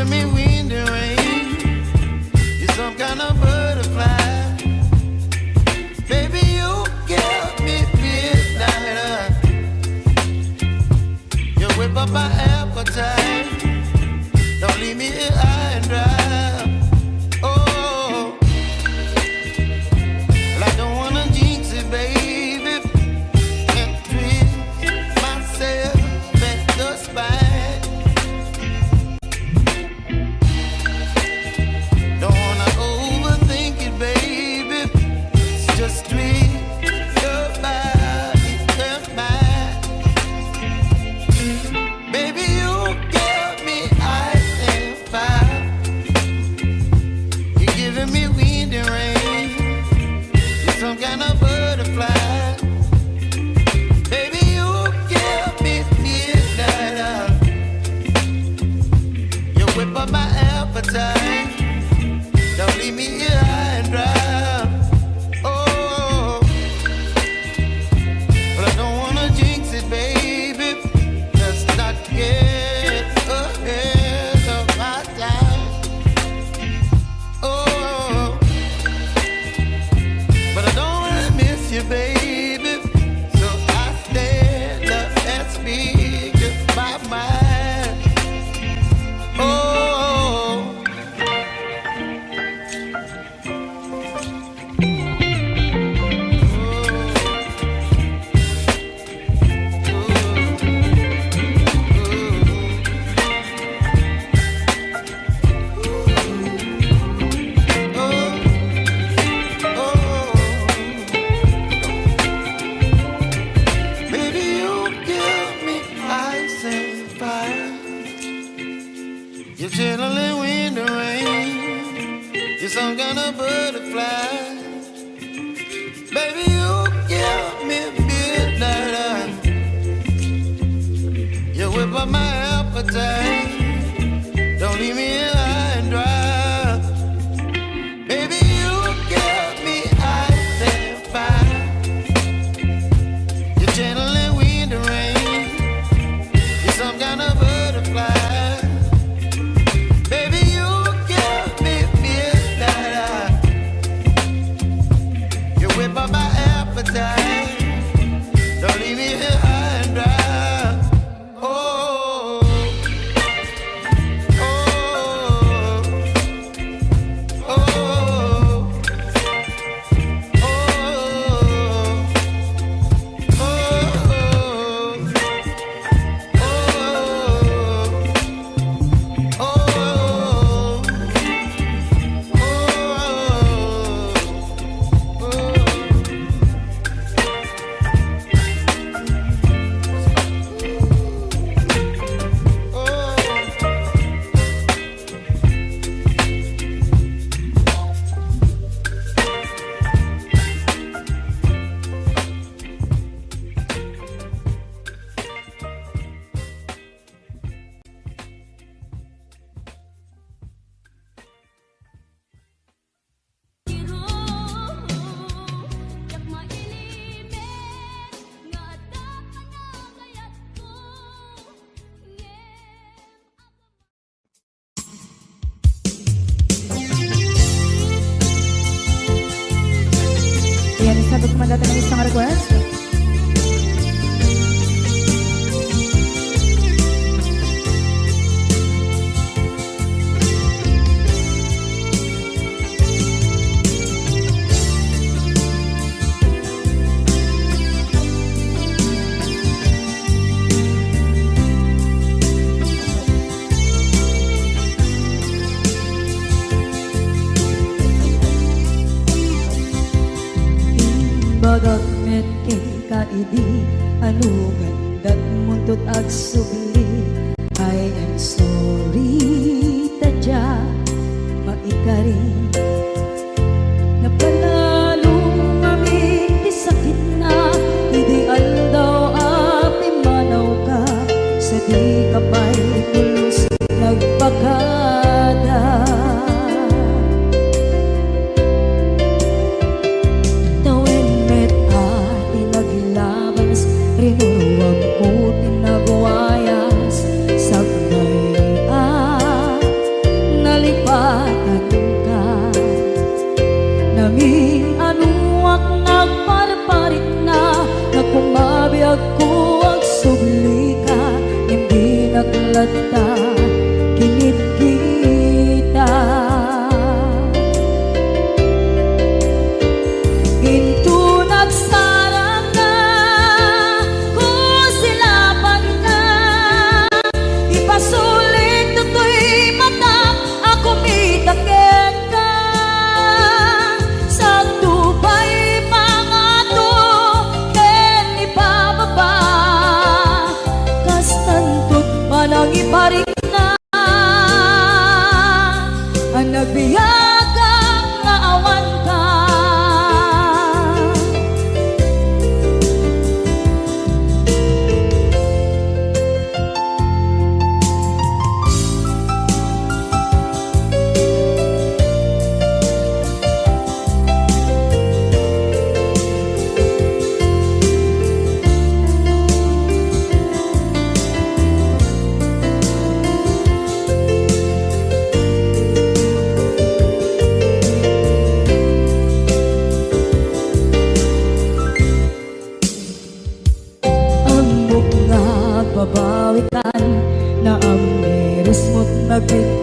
giving me wind and rain. You're some kind of butterfly. Baby, you give me midnight. You whip up my appetite. Don't leave me here high and dry. Oh, well, I don't wanna jinx it, baby, and twist myself at the spine. Don't wanna overthink it, baby. It's just twist your body and mine. Baby, you give me ice and fire. You're giving me wind and rain. You're some kind of butterfly. Baby, you give me midnight. You whip up my appetite. Don't leave me here high and dry. Oh, but I don't wanna jinx it, baby. Let's not get ahead of my time. Oh, but I don't wanna miss you, baby. So I stand up and speak my mind. Oh. Baby, you give me ice and fire. You're chilling wind and rain. You're some kind of butterfly. Baby, you give me midnight. You whip up my appetite. Don't leave me here high and dry. Baby, you give me ice and fire. You're channeling wind and rain. You're some kind of butterfly. Baby, you give me midnight. You whip up my appetite. Don't leave me here high and dry. Oh, oh, oh, Yan, sabot ko mandatang ng isang request. Bagat met kay kaidi anu gandat muntot ag subli. I am sorry tadya maikari napalalo kami di sakit na ideal daw api manaw ka sa di kapay tulos nagpakada. Rinuruwag ko tinagwaya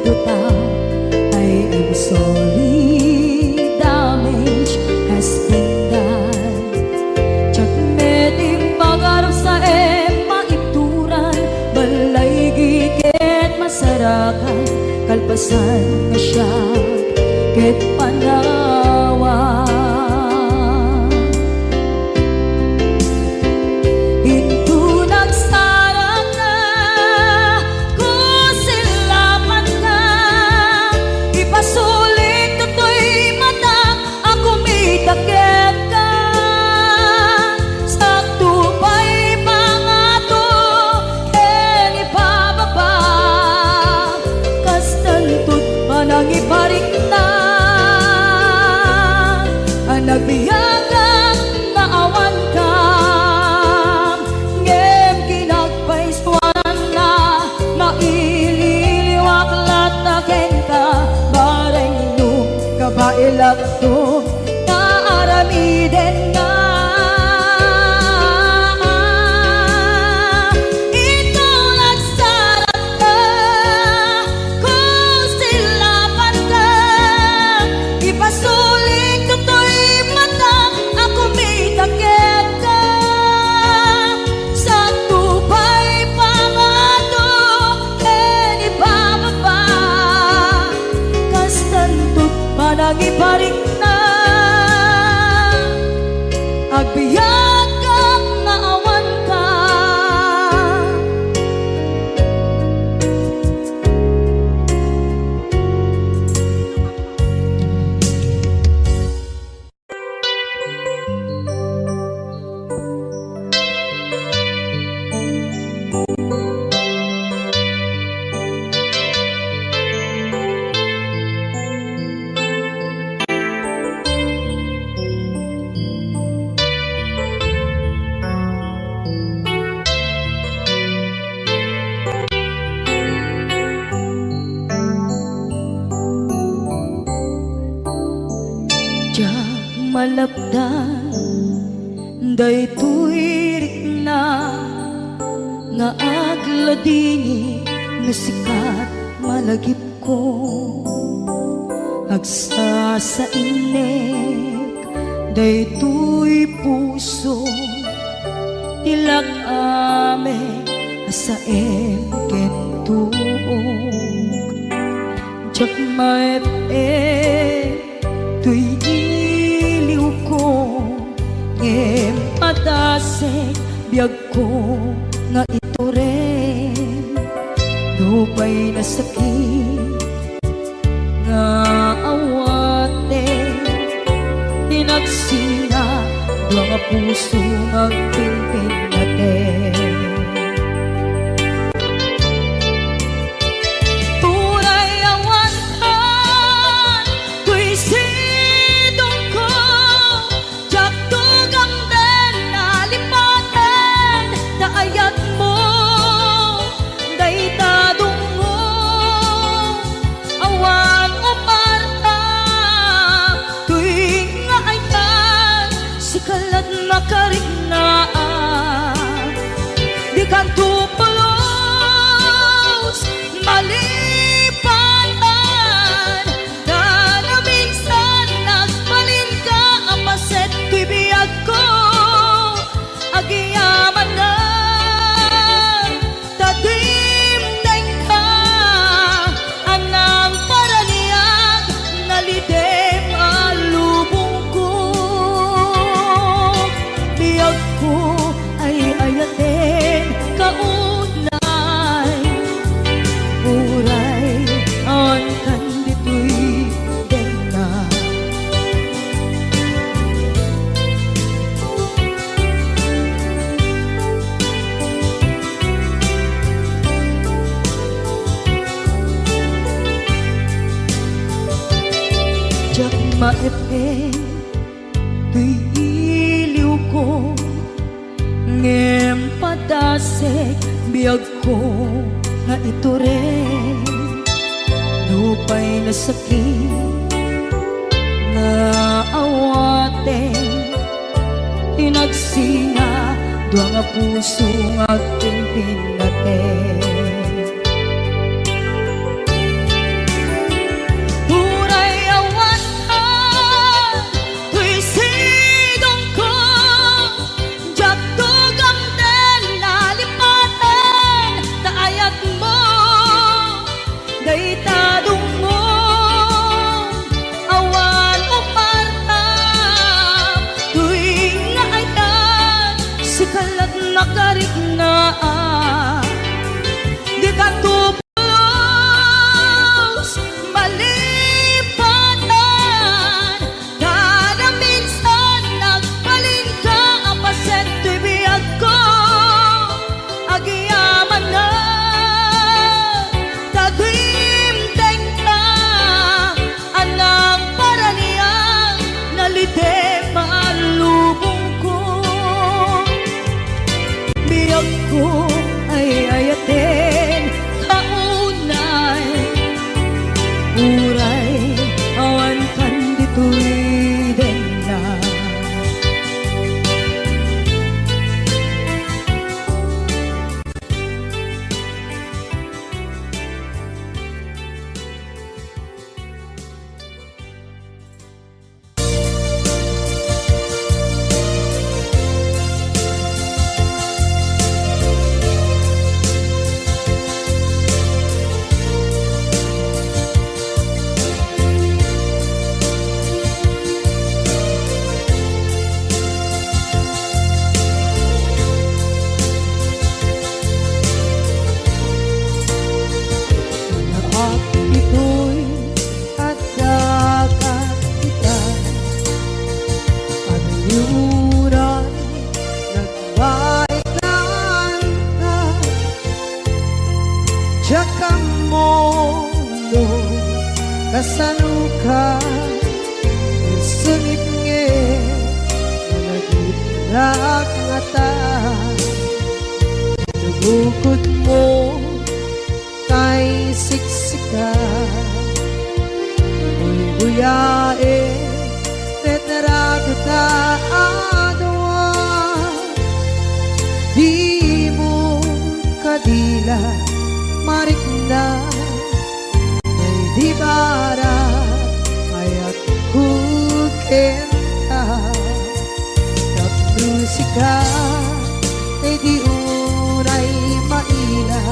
duta. I'm sorry, damage has been done. Tsak meding magarap sa maituran, balay gigit masarakan, kalpasan nga siya ket panawa. Into nagsarap na ko silapan ka, ipasulit to'y mata ako may takip ka. Sakto pa'y pangato en ipababa, kastantot manang iparik na ang nagbiyagang naawan ka. Ngem kinagpaiswan na maililiwak lataken ka, bareng nung kabailak to naaramiden nga. Ito nagsarap ka kung silapan ka, ipasulit ko to'y mata ako may takip ka. Sa tupay pangato en ipababa, kastantot manang iparik na agbiyak kang naawan ka. Diyak malapdan daytoy rikna nga agladingi nga sikat malagip ko, agsa sa inek daytoy puso tilak ame asaem ken tuog. Diyak tuy iliw ko ngem patasek biyag ko nga ito rin lupay na sakit nga awate tinagsinga dua nga puso nga pinpin natin. Di kan tupulos malipanan na naminsan nagbalin ka ang paset tuy biyag ko agiyaman na tadimdeng ka anang paraniag nalidem alubong ko biyag ko ay ayaten kaunay uray on kandito'y dena. Diyak maepeng tuy iliw ko ngem patasek biyag ko nga ito rin lupay na sakit nga awate tinagsinga dua nga puso nga pinpin natin. kasaluka sengit nge malagit rak ngata nabukod mo kay siksika uy buyae tetrago ta adwa di mo kadila marikna may di bara ayat kukenta kapusika ay di unay maila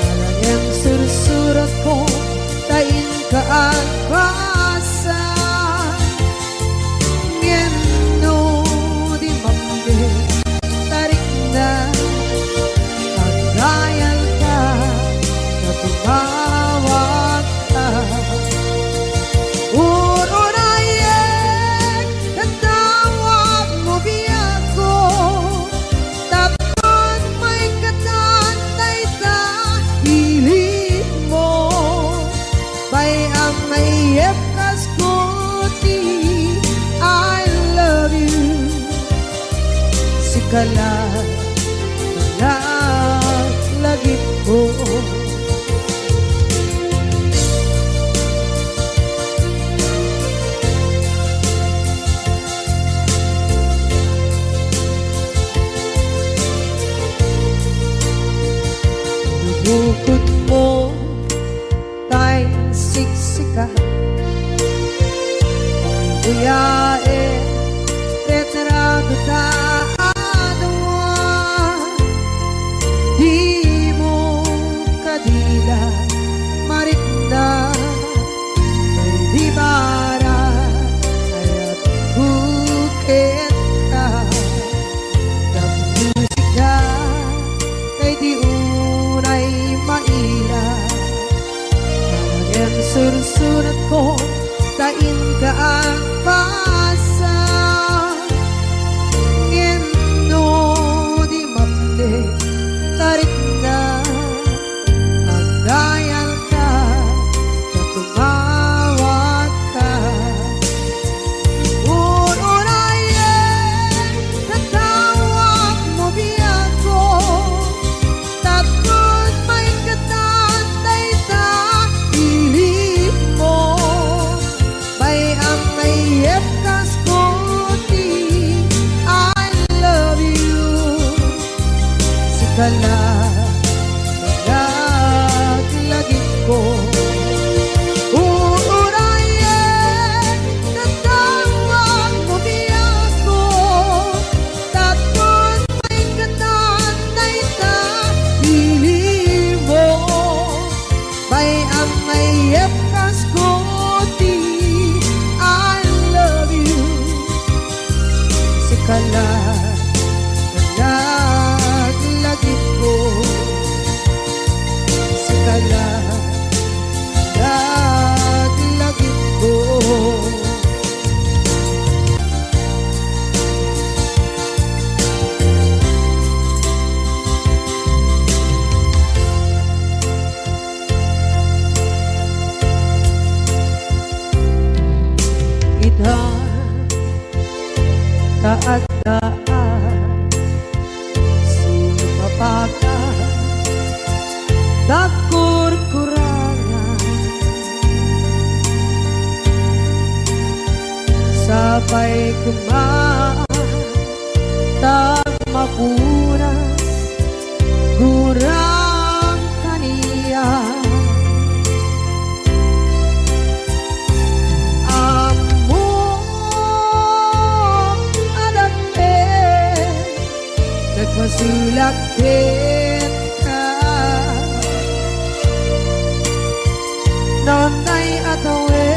alang sursurat ko tain ka ang basa ngeno di mambe tarik na pagdayan ka natumawag ka urunayek katawag mo biyako tapon may katantay sa hilig mo bay ang mayep kaskuti I love you sikala lagit ko bukod mo tay siksika buyae retrado ta adwa di mo kadila marikna may di bara ayat bukit ka ng musika kay di unay maila ang sursurat ko tain ka ang pasa ngeno di mamde tarik na ang dayal ka na tumawag ka unayen tatawag mo biyako tapos may katantay sa hilig mo bay ang mayep kaskuti I love you sikala lagit ko uurayen tatawag mo biyako tapos may katantay sa hilig mo bay ang mayep kaskuti I love you sikala lagit ko sikala lagit ko ita taagdaan sumapaka takurkurangan sabay kumaan tagmapunas gurang kaniya masulak ka nonday atawe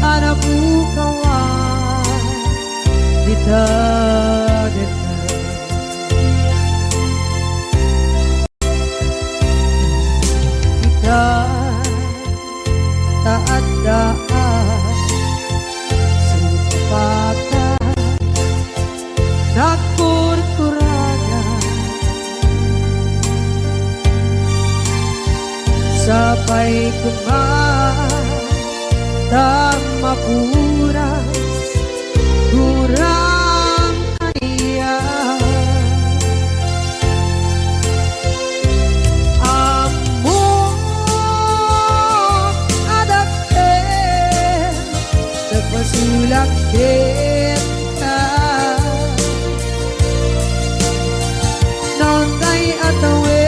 anapukawan dita kita taadaan supata nakurkuragan sa Apay kumatang mapuras kurang kaya amo adakkel nagpasulak kita nangay atawe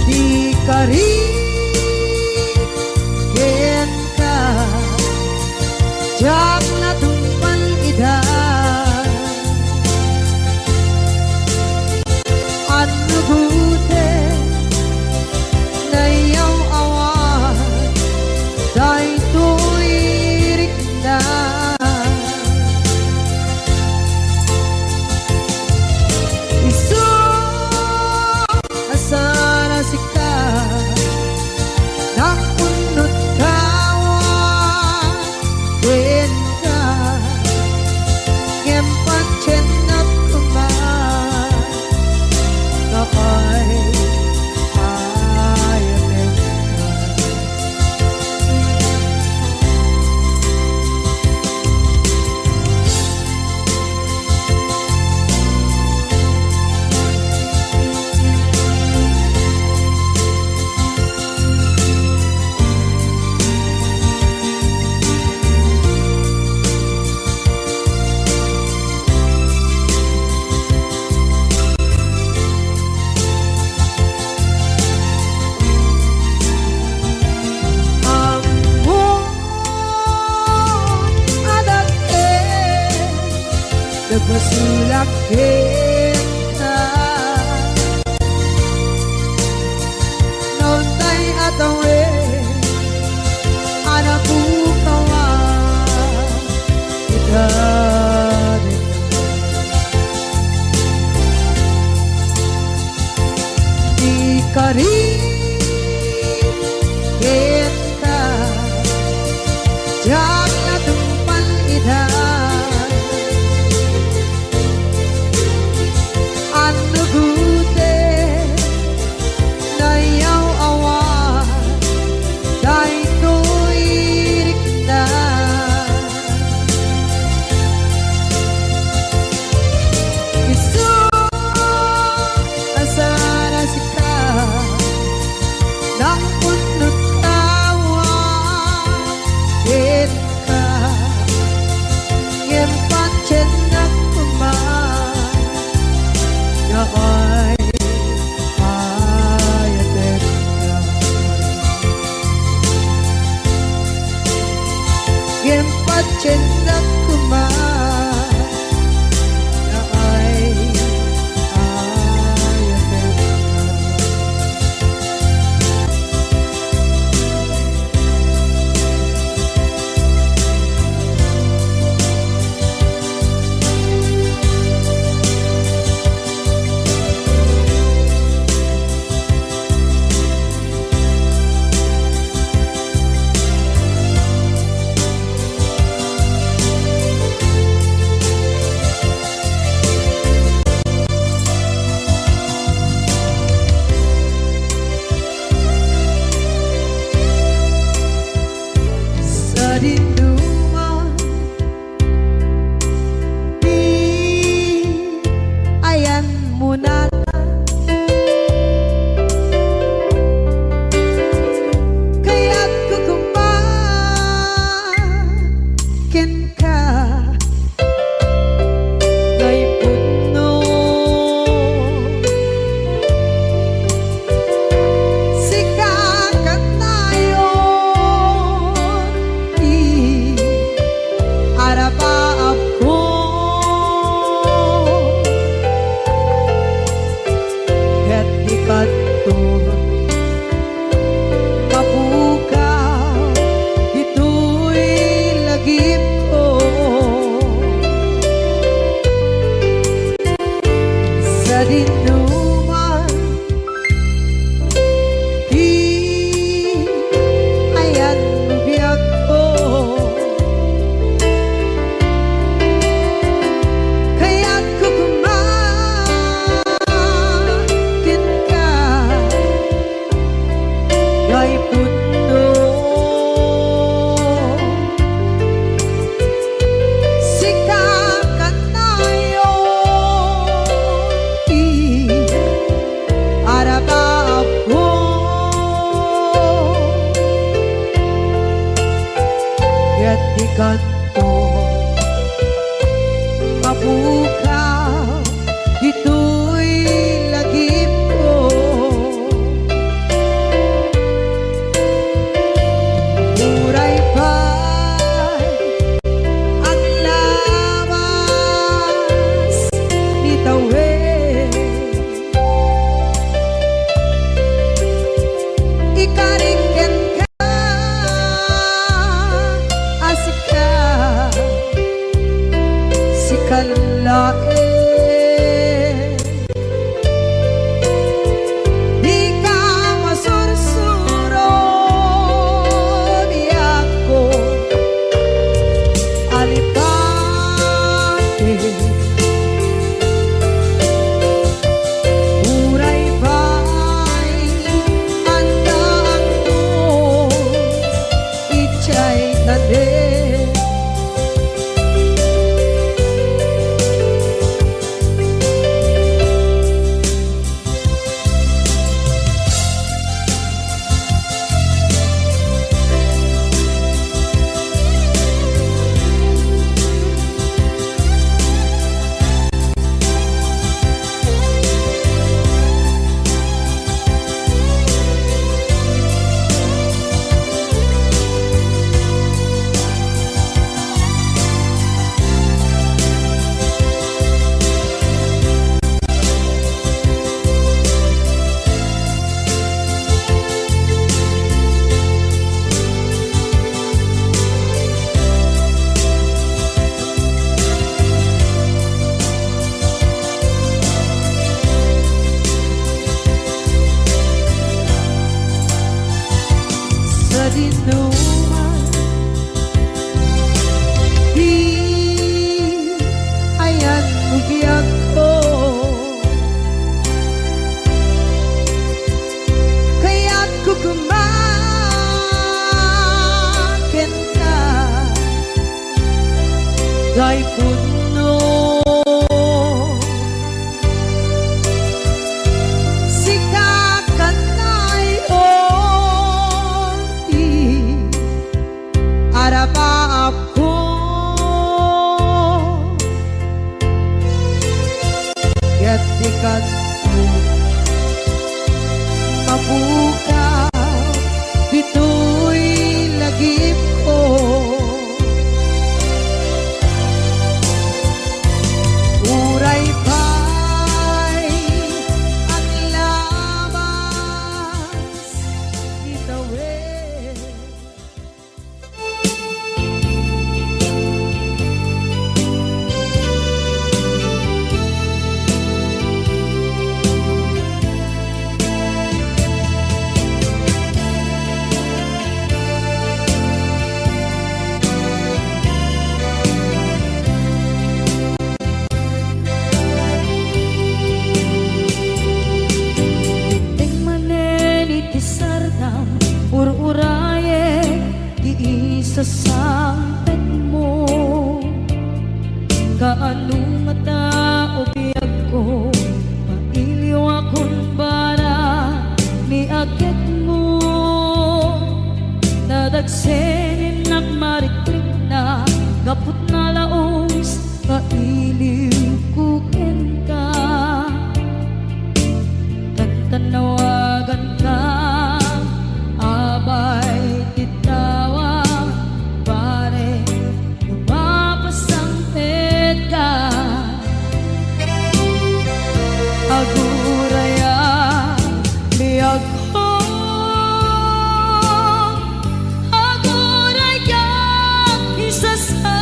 di karigin ka jak na tumpan ida ano gute na yaw awan dahil tulirik na nagpasulak kita nontay atawe anak bukawa kita di karigin ka jak na tumpan ida Cinta kumar na ay kanto mapukaw ito'y lagip ko. Muray pa'y ang lawas ni tawid, ikaringken ka asika si kalae. Dinuman di ayan bugyan ko, kaya't kukumakin na kay puno. Ako gatikan mo mabukaw dito'y lagip ko. Uray pa'y ang labas itawid, sasampit mo kaanong mata o biyag ko, mailiw akong bara ni agit mo, nadagsenin nagmariklik na gapot na laos kailiw kukin ka, kantanawagan ka abay titawa pare lumapasang pedga aguraya biyag ko aguraya isa sa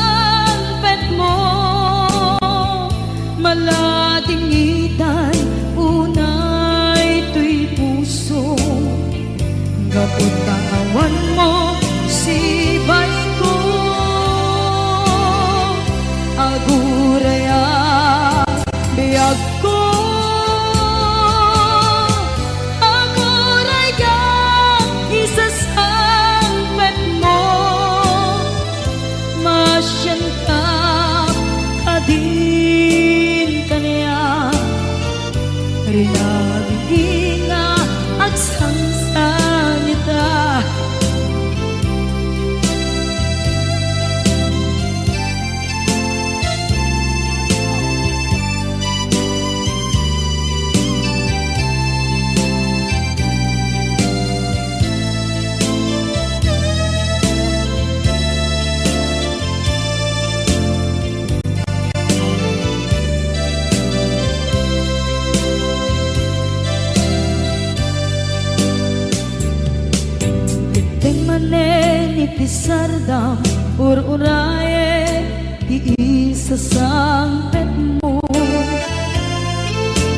iti sardam ururaye ti isasangpet mo.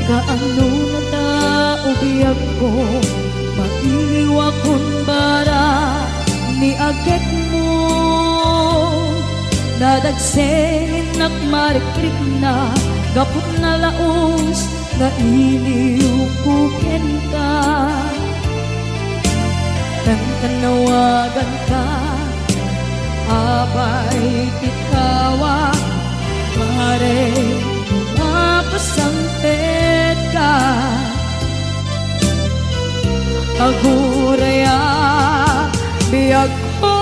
Kaano na ta ubiyag ko mailiwa kun bara ni aget mo. Nadagsenin nakmarikrik na gapot na laos na iliw kuken ka. Tanawagan ka abay titawa pare mapasampet ka. Aguraya biyag ko,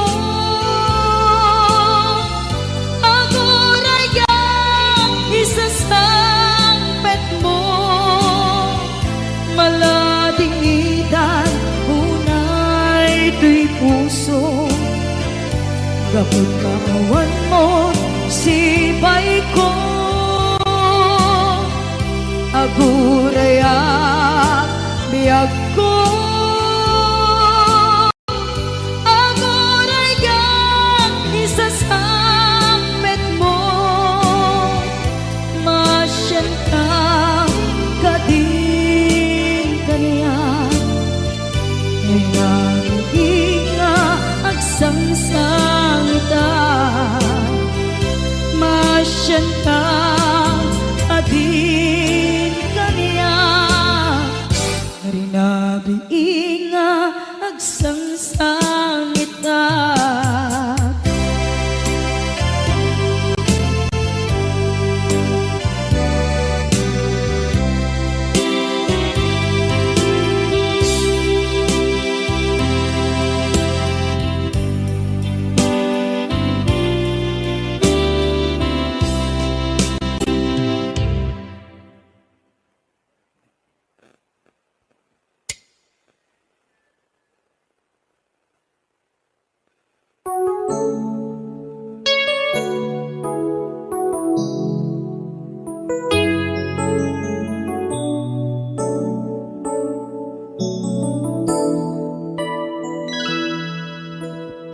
aguraya isasangpet mo. Maladingitan unay tuy puso gapot kawan mo sibay ko. Aguraya biyag ko, aguraya isasangpet mo. Masyan ka kadin kaniya ay nanginga agsangsangita. Masyan ka kadin kaniya rinabiinga agsangsangita.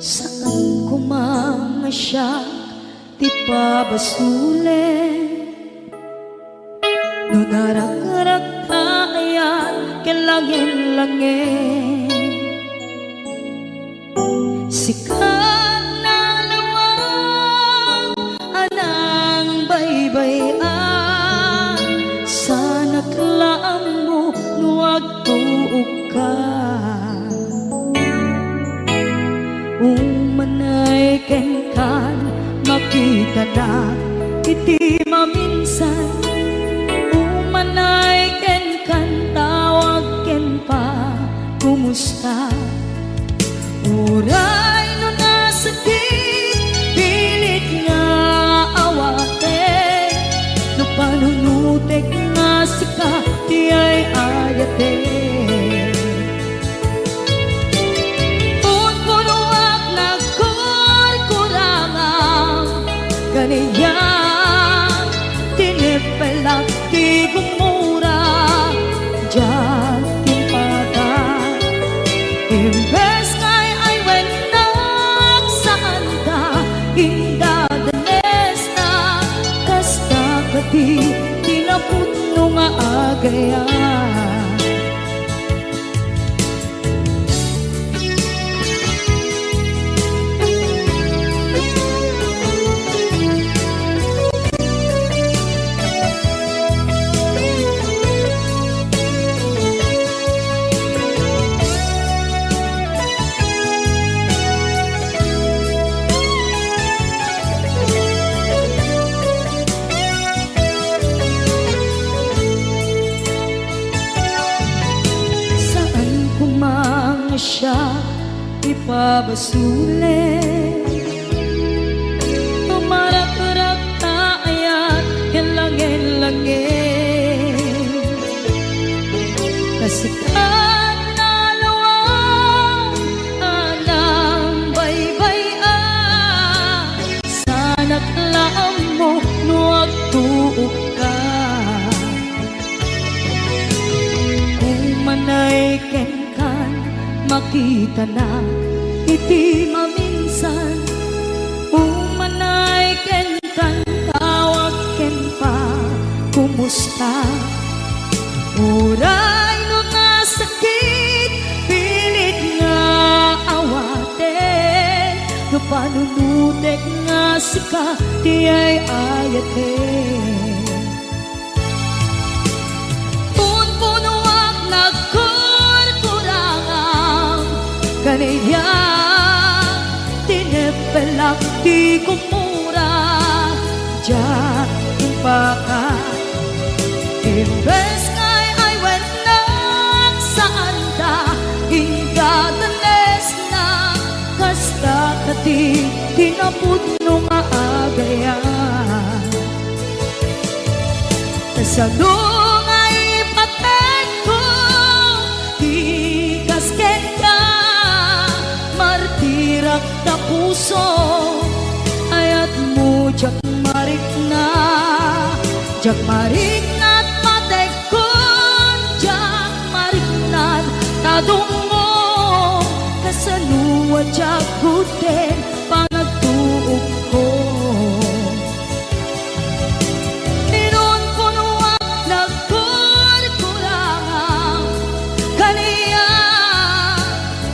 Saan ko mamasyak ti pabasule no narak-rak tayan kelangin-langin. Sikat na lawang anang baybayan sana klaang mo nuwag tuog ka. Umanay ken kan makita na iti maminsan. Umanay ken kan tawag ken pa kumusta. Uray no nasakit pilit nga awate no panunutek nga sika di ay ayate. Kaniya tinipela di gumura diyan timpata. Imbes kay ay wenak saan ka indadanes na kasta kati tinaputno nga agaya. Siya ipabasule tumarak-rak tayan hilangin-langin. Kasikat na lawang anang baybayan sana't laam mo nuwag tuog ka. Umanay ken makita na iti maminsan. minsan umanay ken kan tawag ken pa kumusta uray no nga sakit pilit nga awaten no panunutek nga sika di ay ayaten punpunuak nagkurkurangang kaniya tinepelak di kumura diyan impaka imbes kay ay wenak saan ta ingadanes na kasta kati tinapudno nga agayan sa lungay paten ko ikasken ka martirak na puso ayat mo jak marik na matekon jak marik na tadungo kasaluwa jak kuten panagtuog ko ninon kunuak nagkurkurangang kaniya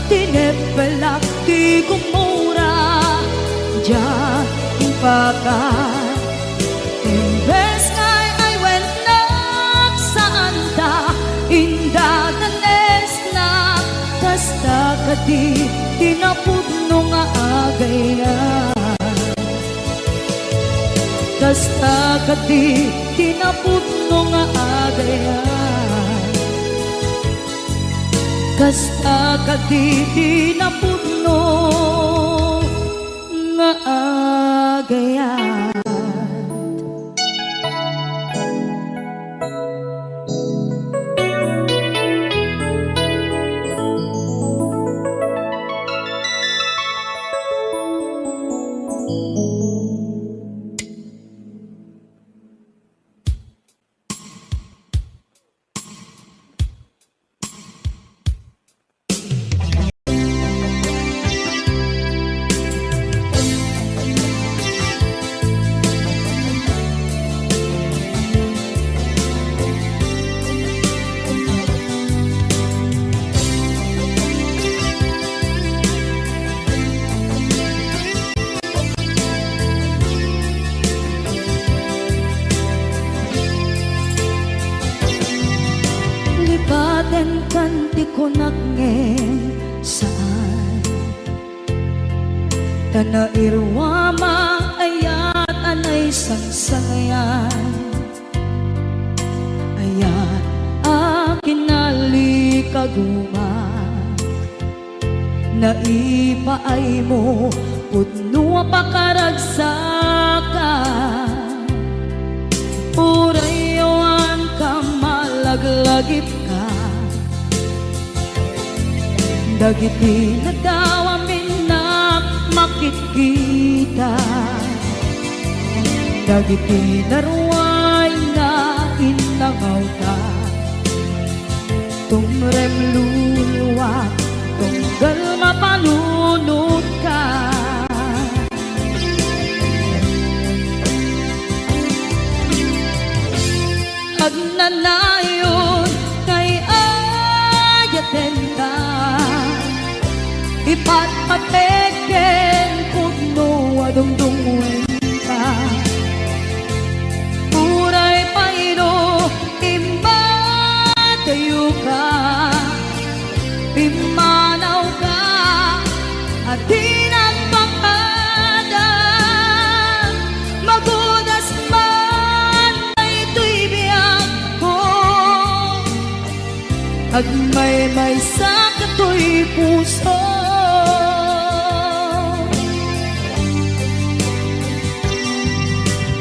tinepelak di kumura diyan impaka imbes kay ay wenak saan ta indadanes na kasta kadi tinapudno nga agayan kasta kadi tinapudno nga agayan kasta kadi tinapudno nga agayan. Lipaten kan di ko nagngeng saan tanairwama ayat anay sangsangayan ayat akin nalikaguma naipaay mo pudno pakaragsakan urayawan ka malaglagip ka dagiti nagdawamin na makikita dagiti naruay na inangaw ta tumrem luluwa tunggal mapanunod ka agnanayon kay ayaten ka ipatpateken pudno adungdungwen ka uray paino imatayo ka imanaw ka at tinagpakada magudas man ay ito'y biyak ko agmay-may sa kato'y puso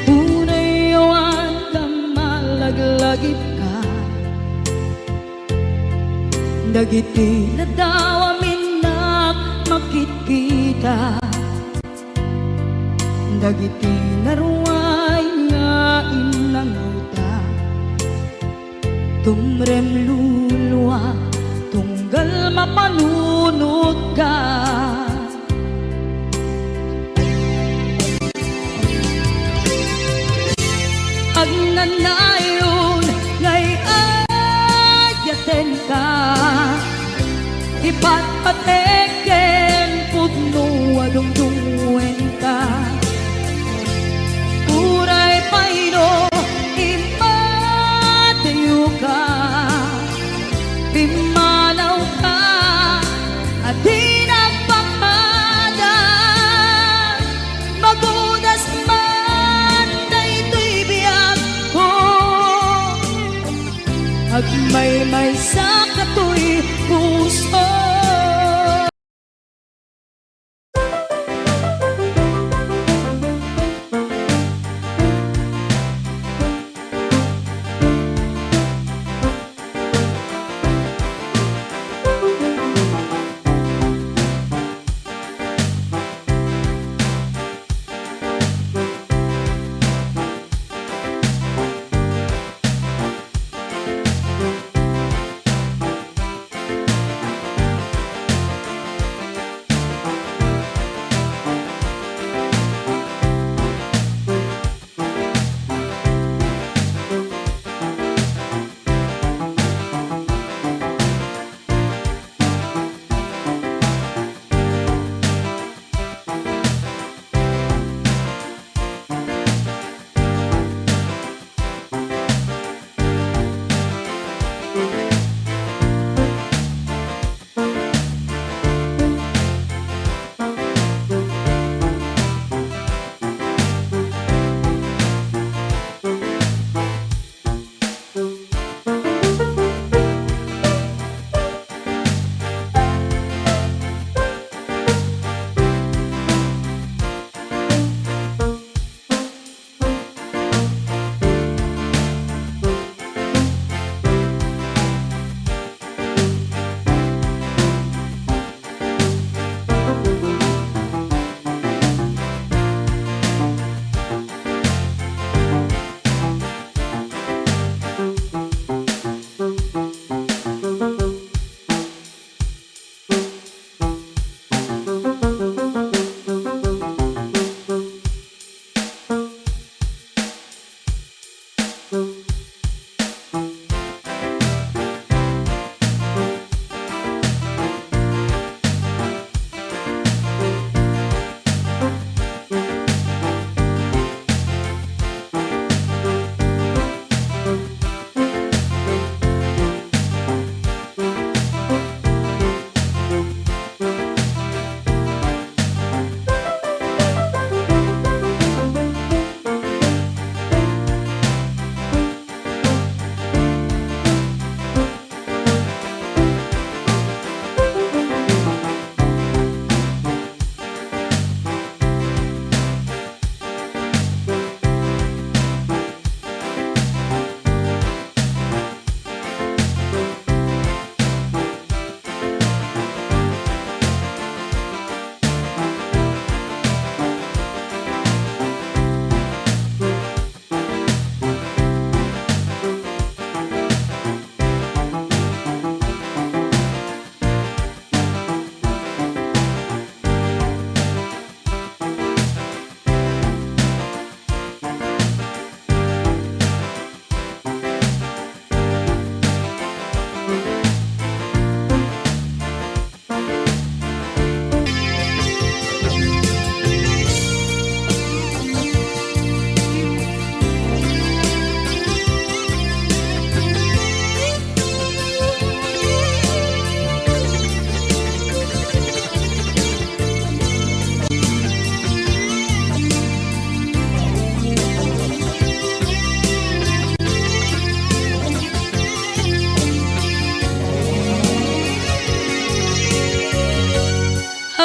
unayawan ka malaglagip ka dagiti nadawamin na makikita dagiti naruay nga inanguta tumrem luluwa tunggal mapanunod ka Pag nanayon ngay ayaten ka, ipatpateken pudno adungdungen ka. Uray payno imadayo ka, pimanaw ka, at di nagpakada. Magudas man na ito'y biyag ko, agmay-may sa kato'y puso.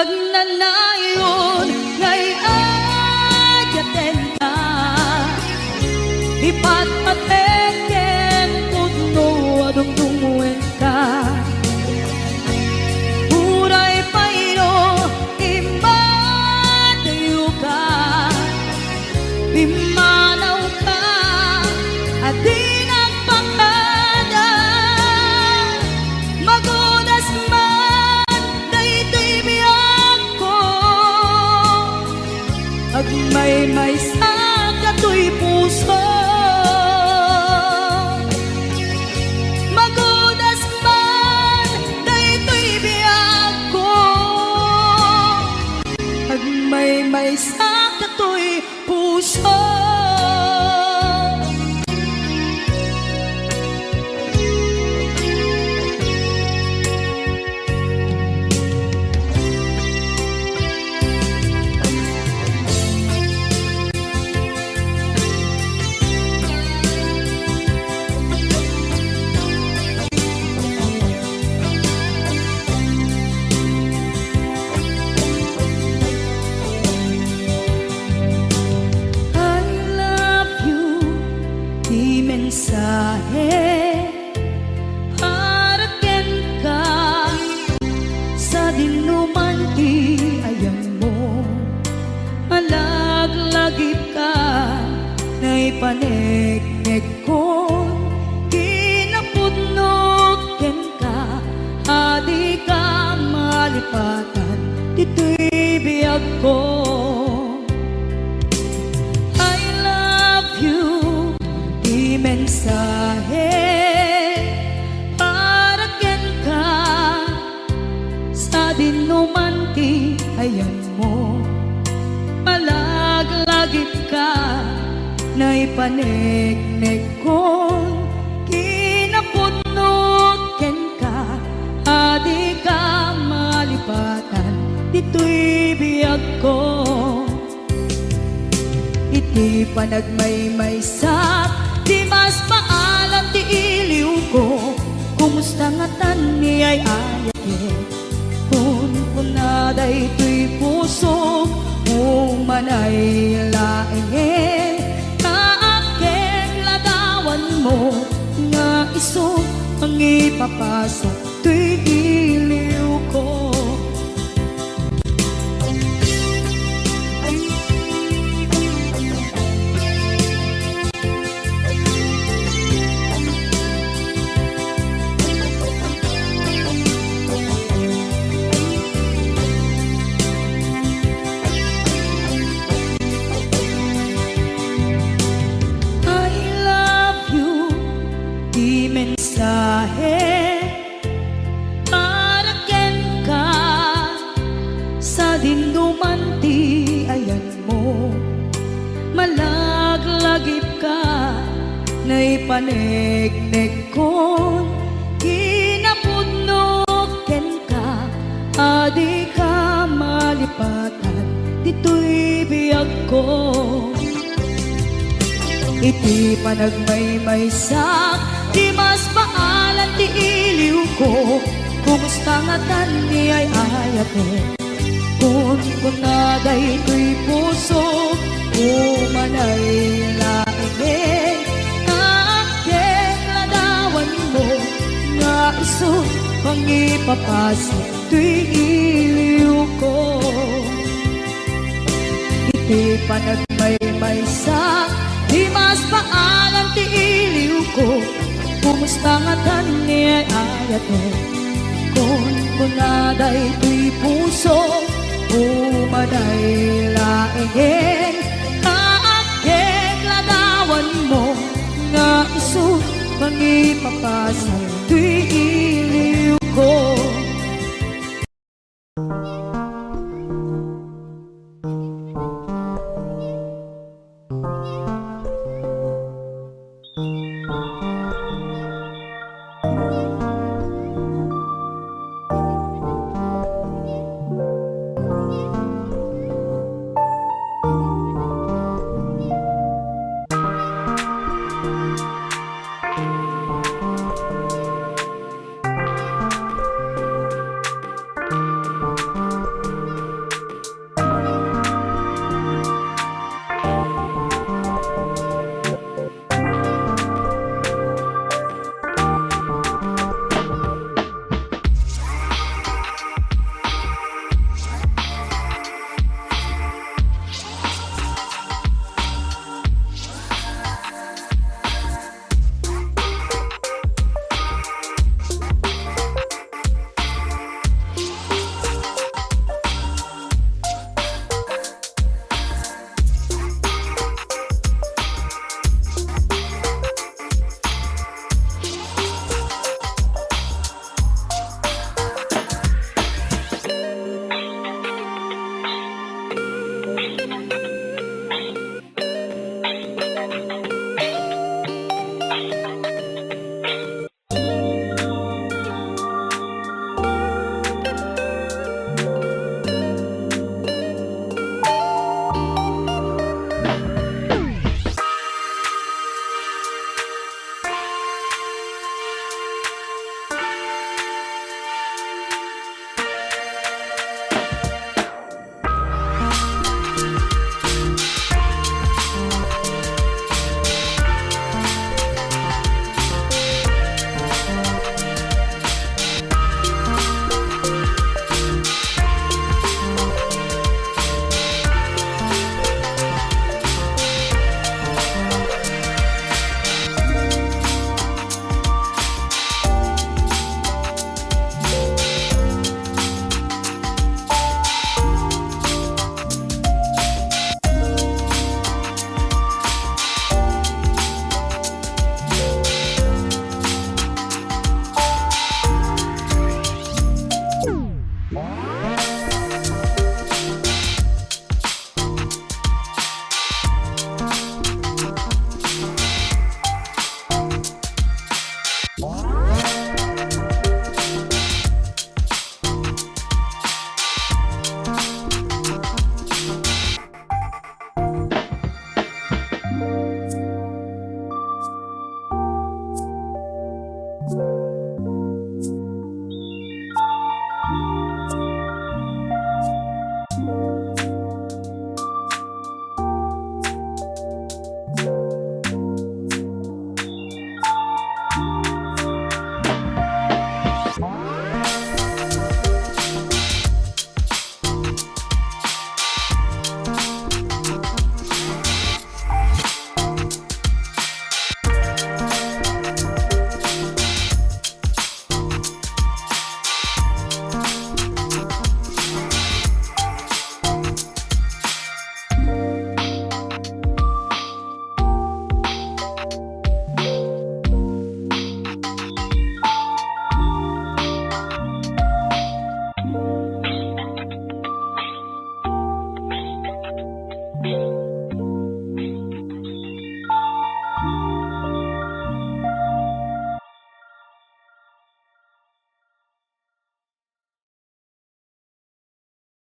Nagnanayon ngay ayaten ka, ipatpateken pudno adungdungen ka. Uray payno imadayo ka, pimanaw ka, at di nagpakada. Magudas man na ito'y biyag ko, agmay-may sa kato'y puso. panegnek ko kinapudnok ken ka adi ka malipatan dito'y biyag ko. I love you di mensahe para ken ka sa dinumanti ayan mo malaglagip ka na ipanegnek ko kinapudnot ken ka adi ka malipatan dito'y biyag ko. Iti panagmaymaysak di mas maalam ti iliw ko kumusta nga tan ni ay ayate kun kunaday to'y puso umanay laeng kaakeng ladawan mo nga iso ang ipapasok to'y iliw ko. Mensahe para ken ka sa dindumanti ayan mo malaglagip ka na ipanegnek ko kinapudnok ken ka adi ka malipatan dito'y biyag ko. Iti panagmaymaysak di mas maalan ti iliw ko kumusta nga tan ni ay ayate kun kunaday to'y puso umanay laeng kaakeng ladawan mo nga iso pangipapasok to'y iliw ko. Iti panagmaymaysak di mas maalan ti iliw ko kumusta nga tan ni ay ayate kun kunaday to'y puso umanay laeng kaakeng ladawan mo nga iso pangipapasok to'y iliw ko.